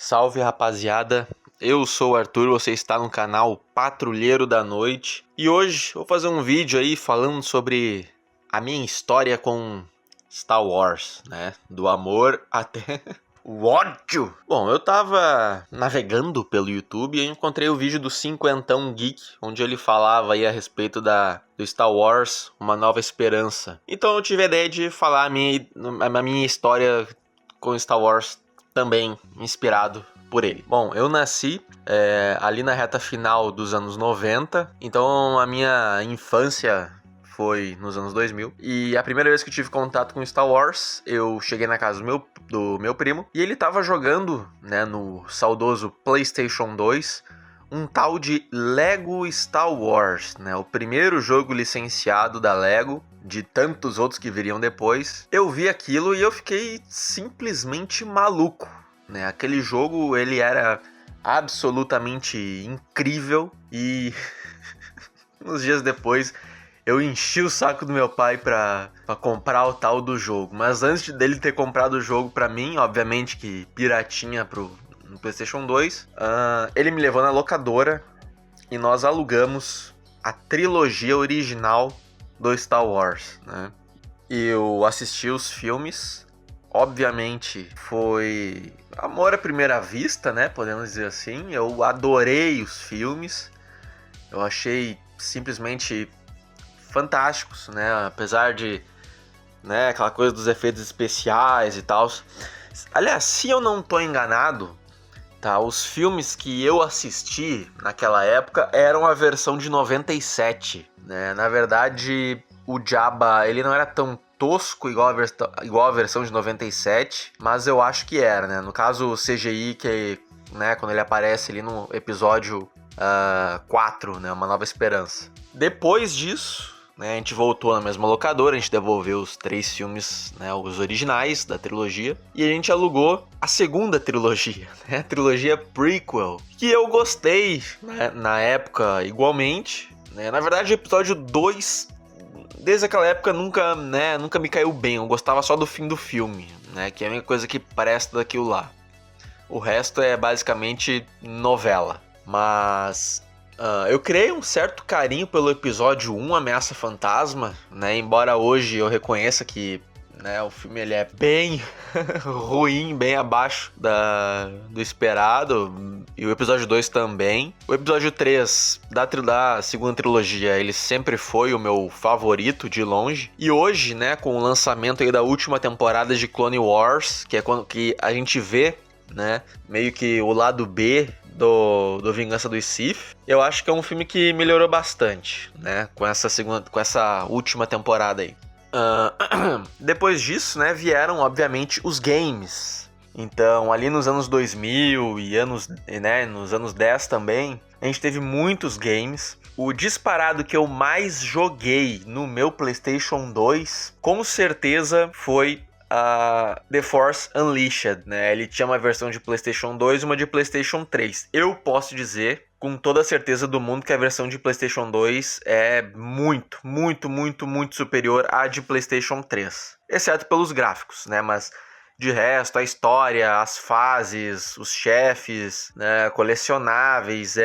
Salve rapaziada, eu sou o Arthur, você está no canal Patrulheiro da Noite e hoje vou fazer um vídeo aí falando sobre a minha história com Star Wars, né? Do amor até o ódio. Bom, eu tava navegando pelo YouTube e encontrei o vídeo do Cinquentão Geek, onde ele falava aí a respeito do Star Wars, Uma Nova Esperança. Então eu tive a ideia de falar a minha história com Star Wars também inspirado por ele. Bom, eu nasci ali na reta final dos anos 90, então a minha infância foi nos anos 2000. E a primeira vez que eu tive contato com Star Wars, eu cheguei na casa do meu primo e ele tava jogando, né, no saudoso PlayStation 2, um tal de Lego Star Wars, né, o primeiro jogo licenciado da Lego, de tantos outros que viriam depois. Eu vi aquilo e eu fiquei simplesmente maluco, né? Aquele jogo, ele era absolutamente incrível e uns dias depois eu enchi o saco do meu pai pra comprar o tal do jogo. Mas antes dele ter comprado o jogo pra mim, obviamente que piratinha no PlayStation 2, ele me levou na locadora e nós alugamos a trilogia original do Star Wars, né? Eu assisti os filmes, obviamente foi amor à primeira vista, né? Podemos dizer assim. Eu adorei os filmes, eu achei simplesmente fantásticos, né? Apesar de, né, aquela coisa dos efeitos especiais e tal. Aliás, se eu não tô enganado, tá, os filmes que eu assisti naquela época eram a versão de 97, né? Na verdade, o Jabba, ele não era tão tosco igual a versão de 97, mas eu acho que era, né? No caso, o CGI, que, né, quando ele aparece ali no episódio 4, né, Uma Nova Esperança. Depois disso, né, a gente voltou na mesma locadora, a gente devolveu os 3 filmes, né, os originais da trilogia, e a gente alugou a segunda trilogia, né, a trilogia prequel, que eu gostei, né, na época igualmente, né. Na verdade, o episódio 2, desde aquela época, nunca me caiu bem, eu gostava só do fim do filme, né, que é a única coisa que presta daquilo lá. O resto é basicamente novela, mas eu criei um certo carinho pelo episódio 1, Ameaça Fantasma, né? Embora hoje eu reconheça que, né, o filme ele é bem ruim, bem abaixo do esperado, e o episódio 2 também. O episódio 3 da segunda trilogia, ele sempre foi o meu favorito de longe. E hoje, né, com o lançamento aí da última temporada de Clone Wars, que é quando que a gente vê, né, meio que o lado B do Vingança dos Sith, eu acho que é um filme que melhorou bastante, né, com essa última temporada aí. Depois disso, né, vieram obviamente os games. Então, ali nos anos 2000 e nos anos 10 também, a gente teve muitos games. O disparado que eu mais joguei no meu PlayStation 2, com certeza foi The Force Unleashed, né? Ele tinha uma versão de PlayStation 2 e uma de PlayStation 3. Eu posso dizer com toda a certeza do mundo que a versão de PlayStation 2 é muito, muito, muito, muito superior à de PlayStation 3. Exceto pelos gráficos, né? Mas de resto, a história, as fases, os chefes, né, colecionáveis,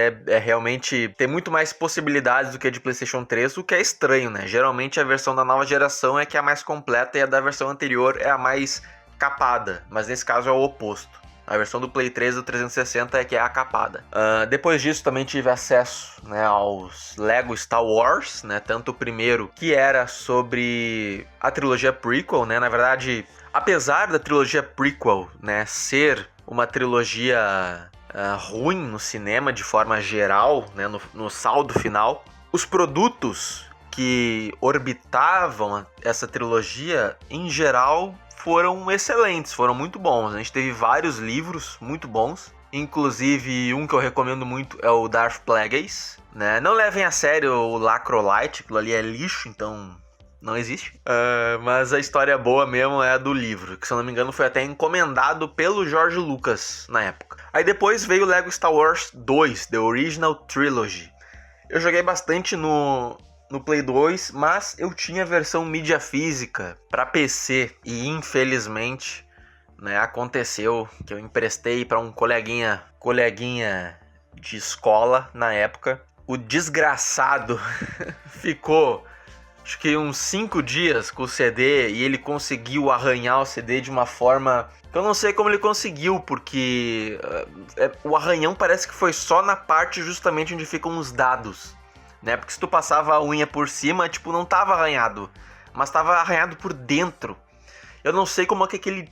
realmente tem muito mais possibilidades do que a de PlayStation 3, o que é estranho, né? Geralmente a versão da nova geração é que é a mais completa e a da versão anterior é a mais capada, mas nesse caso é o oposto. A versão do Play 3 do 360 é que é a capada. Depois disso também tive acesso, né, aos Lego Star Wars, né, tanto o primeiro, que era sobre a trilogia prequel, né, na verdade, apesar da trilogia prequel, né, ser uma trilogia ruim no cinema de forma geral, né, no saldo final, os produtos que orbitavam essa trilogia, em geral, foram excelentes, foram muito bons. A gente teve vários livros muito bons, inclusive um que eu recomendo muito é o Darth Plagueis, né? Não levem a sério o Lacrolite, aquilo ali é lixo, então não existe. Mas a história boa mesmo é a do livro, que se eu não me engano foi até encomendado pelo George Lucas na época. Aí depois veio o Lego Star Wars 2, The Original Trilogy. Eu joguei bastante no Play 2, mas eu tinha a versão mídia física para PC e infelizmente né, aconteceu que eu emprestei para um coleguinha de escola na época. O desgraçado ficou, acho que uns 5 dias com o CD e ele conseguiu arranhar o CD de uma forma que eu não sei como ele conseguiu, porque o arranhão parece que foi só na parte justamente onde ficam os dados, né? Porque se tu passava a unha por cima, tipo, não tava arranhado, mas tava arranhado por dentro. Eu não sei como é que aquele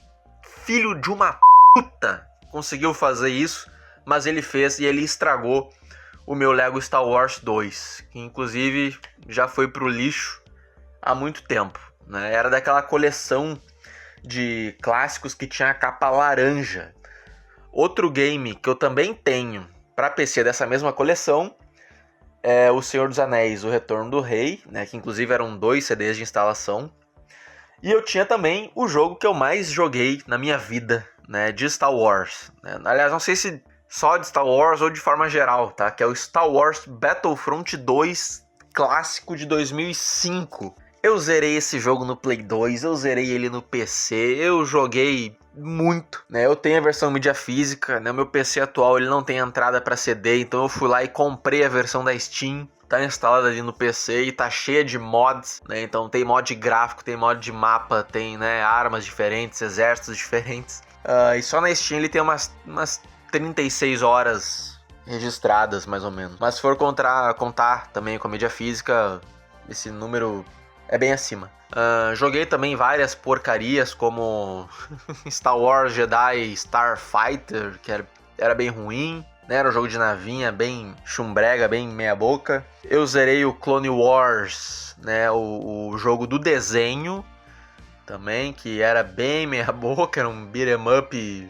filho de uma puta conseguiu fazer isso, mas ele fez e ele estragou o meu Lego Star Wars 2, que inclusive já foi pro lixo há muito tempo, né? Era daquela coleção de clássicos que tinha a capa laranja. Outro game que eu também tenho para PC dessa mesma coleção é O Senhor dos Anéis, O Retorno do Rei, né? Que inclusive eram 2 CDs de instalação. E eu tinha também o jogo que eu mais joguei na minha vida, né? De Star Wars, né? Aliás, não sei se só de Star Wars ou de forma geral, tá? Que é o Star Wars Battlefront 2 clássico de 2005. Eu zerei esse jogo no Play 2, eu zerei ele no PC, eu joguei muito, né? Eu tenho a versão mídia física, né? O meu PC atual ele não tem entrada para CD, então eu fui lá e comprei a versão da Steam. Tá instalada ali no PC e tá cheia de mods, né? Então tem mod gráfico, tem mod de mapa, tem, né, armas diferentes, exércitos diferentes. E só na Steam ele tem umas 36 horas registradas, mais ou menos. Mas se for contar também com a mídia física, esse número é bem acima. Joguei também várias porcarias, como Star Wars Jedi Starfighter, que era bem ruim, né? Era um jogo de navinha, bem chumbrega, bem meia boca. Eu zerei o Clone Wars, né? O jogo do desenho também, que era bem meia boca, era um beat'em up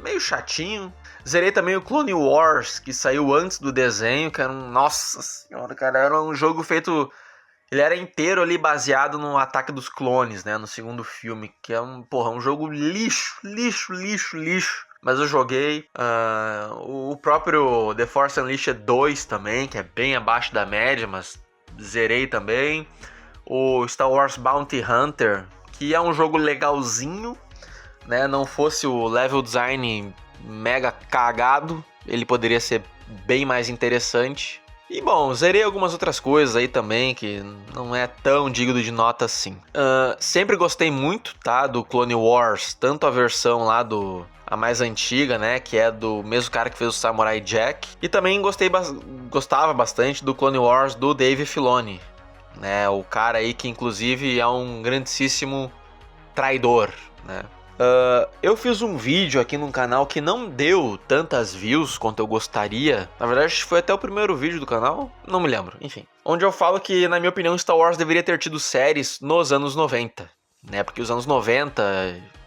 meio chatinho. Zerei também o Clone Wars, que saiu antes do desenho, que era nossa senhora, cara, era um jogo feito... Ele era inteiro ali baseado no Ataque dos Clones, né? No segundo filme, que é um jogo lixo. Mas eu joguei. O próprio The Force Unleashed 2 também, que é bem abaixo da média, mas zerei também. O Star Wars Bounty Hunter, que é um jogo legalzinho, né? Não fosse o level design mega cagado, ele poderia ser bem mais interessante. E bom, zerei algumas outras coisas aí também, que não é tão digno de nota assim. Sempre gostei muito, tá, do Clone Wars, tanto a versão lá a mais antiga, né, que é do mesmo cara que fez o Samurai Jack. E também gostava bastante do Clone Wars do Dave Filoni, né, o cara aí que inclusive é um grandíssimo traidor, né. Eu fiz um vídeo aqui no canal que não deu tantas views quanto eu gostaria. Na verdade, foi até o primeiro vídeo do canal, não me lembro, enfim. Onde eu falo que, na minha opinião, Star Wars deveria ter tido séries nos anos 90, né? Porque os anos 90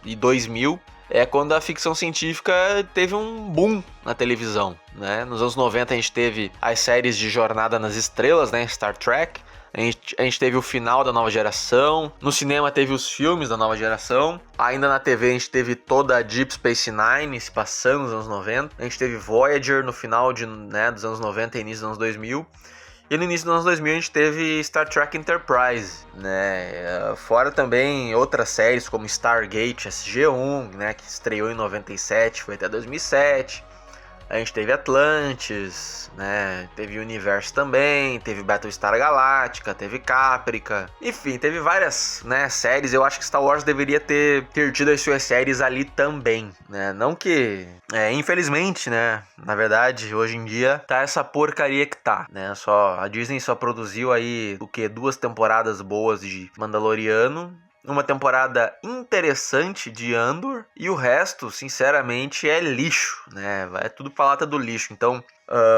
e 2000 é quando a ficção científica teve um boom na televisão, né? Nos anos 90 a gente teve as séries de Jornada nas Estrelas, né? Star Trek. A gente teve o final da nova geração. No cinema teve os filmes da nova geração. Ainda na TV a gente teve toda a Deep Space Nine se passando nos anos 90. A gente teve Voyager no final dos anos 90 e início dos anos 2000. E no início dos anos 2000 a gente teve Star Trek Enterprise, né? Fora também outras séries como Stargate SG-1, né? Que estreou em 97, foi até 2007. A gente teve Atlantis, né? Teve Universo também, teve Battlestar Galactica, teve Caprica. Enfim, teve várias, né, séries. Eu acho que Star Wars deveria ter tido as suas séries ali também, né? Não que... infelizmente, né? Na verdade, hoje em dia, tá essa porcaria que tá, né? A Disney só produziu aí, 2 temporadas boas de Mandaloriano, uma temporada interessante de Andor, e o resto, sinceramente, é lixo, né? É tudo pra lata do lixo. Então,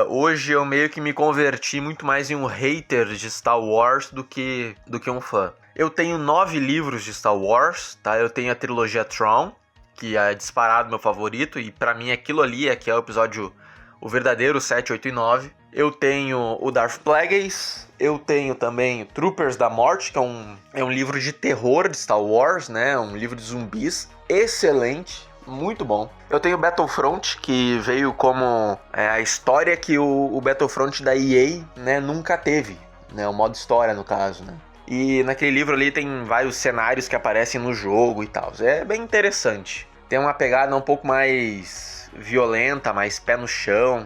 hoje eu meio que me converti muito mais em um hater de Star Wars do que um fã. Eu tenho 9 livros de Star Wars, tá? Eu tenho a trilogia Tron, que é disparado meu favorito, e pra mim aquilo ali que é o episódio, o verdadeiro 7, 8 e 9. Eu tenho o Darth Plagueis, eu tenho também Troopers da Morte, que é um livro de terror de Star Wars, né? Um livro de zumbis, excelente, muito bom. Eu tenho Battlefront, que veio como a história que o Battlefront da EA, né, nunca teve, né? O modo história, no caso, né? E naquele livro ali tem vários cenários que aparecem no jogo e tal. É bem interessante. tem uma pegada um pouco mais violenta, mais pé no chão,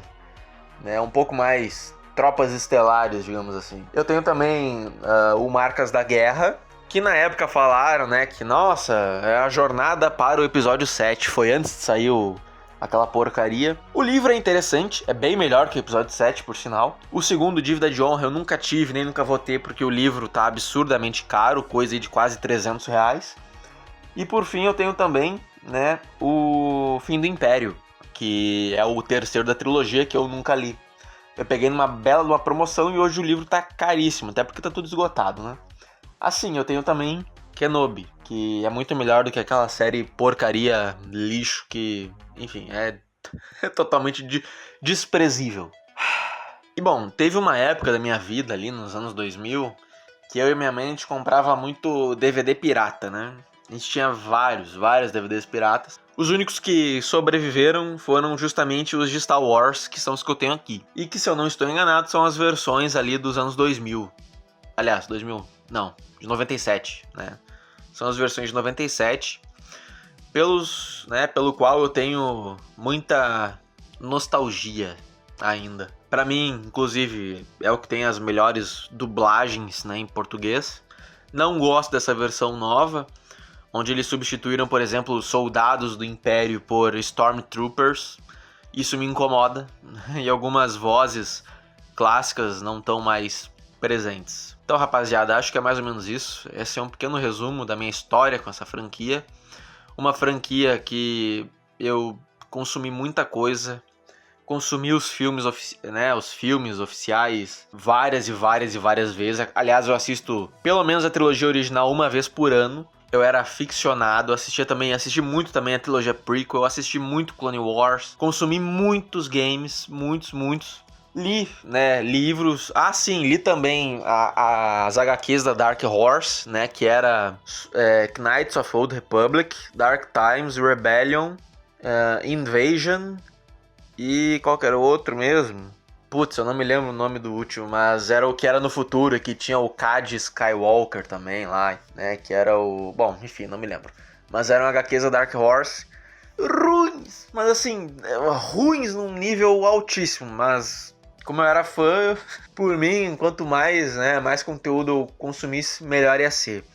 né? Um pouco mais Tropas Estelares, digamos assim. Eu tenho também o Marcas da Guerra, que na época falaram, né, que nossa, é a jornada para o episódio 7, foi antes de sair aquela porcaria. O livro é interessante, é bem melhor que o episódio 7, por sinal. O segundo, Dívida de Honra, eu nunca tive, nem nunca vou ter, porque o livro tá absurdamente caro, coisa aí de quase R$300. E por fim eu tenho também, né, o Fim do Império, que é o terceiro da trilogia que eu nunca li. Eu peguei numa bela de uma promoção e hoje o livro tá caríssimo, até porque tá tudo esgotado, né? Assim, eu tenho também Kenobi, que é muito melhor do que aquela série porcaria, lixo, que, enfim, é totalmente desprezível. E bom, teve uma época da minha vida ali nos anos 2000 que eu e minha mãe a gente comprava muito DVD pirata, né? A gente tinha vários DVDs piratas. Os únicos que sobreviveram foram justamente os de Star Wars, que são os que eu tenho aqui. E que, se eu não estou enganado, são as versões ali dos anos 2000. Aliás, 2000, não, de 97, né? São as versões de 97, pelo qual eu tenho muita nostalgia ainda. Pra mim, inclusive, é o que tem as melhores dublagens, né, em português. Não gosto dessa versão nova, onde eles substituíram, por exemplo, soldados do Império por Stormtroopers. Isso me incomoda, e algumas vozes clássicas não estão mais presentes. Então, rapaziada, acho que é mais ou menos isso. Esse é um pequeno resumo da minha história com essa franquia. Uma franquia que eu consumi muita coisa, consumi os filmes, os filmes oficiais várias vezes. Aliás, eu assisto pelo menos a trilogia original uma vez por ano. Eu era aficionado, assisti muito também a trilogia prequel, assisti muito Clone Wars, consumi muitos games, muitos. Li, né, livros. Ah, sim, li também as HQs da Dark Horse, né, que era Knights of Old Republic, Dark Times, Rebellion, Invasion e qual que era o outro mesmo? Putz, eu não me lembro o nome do último, mas era o que era no futuro, que tinha o Cad Skywalker também lá, né, que era o... Bom, enfim, não me lembro. Mas eram HQs da Dark Horse, ruins, mas assim, ruins num nível altíssimo, mas... Como eu era fã, por mim, quanto mais, né, mais conteúdo eu consumisse, melhor ia ser.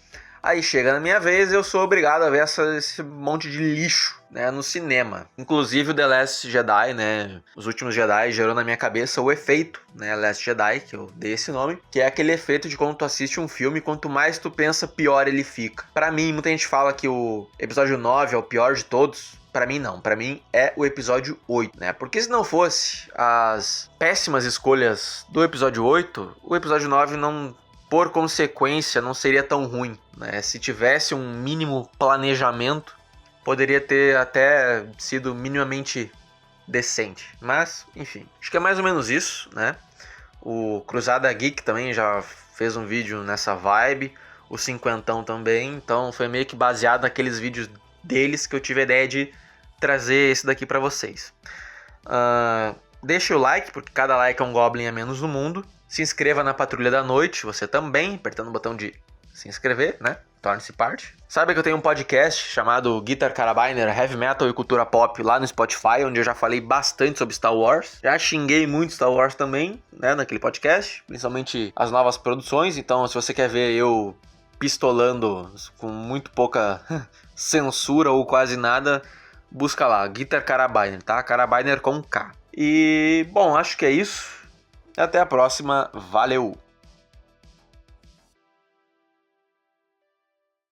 Aí chega na minha vez, eu sou obrigado a ver esse monte de lixo, né, no cinema. Inclusive o The Last Jedi, né, Os Últimos Jedi, gerou na minha cabeça o efeito, né, Last Jedi, que eu dei esse nome, que é aquele efeito de quando tu assiste um filme, quanto mais tu pensa, pior ele fica. Pra mim, muita gente fala que o episódio 9 é o pior de todos. Pra mim não, pra mim é o episódio 8, né? Porque se não fosse as péssimas escolhas do episódio 8, o episódio 9 não, por consequência, não seria tão ruim, né? Se tivesse um mínimo planejamento, poderia ter até sido minimamente decente. Mas, enfim, acho que é mais ou menos isso, né? O Cruzada Geek também já fez um vídeo nessa vibe, o Cinquentão também, então foi meio que baseado naqueles vídeos deles que eu tive a ideia de trazer esse daqui pra vocês. Deixa o like, porque cada like é um Goblin a menos no mundo. Se inscreva na Patrulha da Noite, você também, apertando o botão de se inscrever, né? Torne-se parte. Saiba que eu tenho um podcast chamado Guitar Carabiner, Heavy Metal e Cultura Pop lá no Spotify, onde eu já falei bastante sobre Star Wars. Já xinguei muito Star Wars também, né, naquele podcast, principalmente as novas produções. Então, se você quer ver eu pistolando com muito pouca censura ou quase nada, busca lá, Guitar Carabiner, tá? Carabiner com K. E, bom, acho que é isso. Até a próxima. Valeu!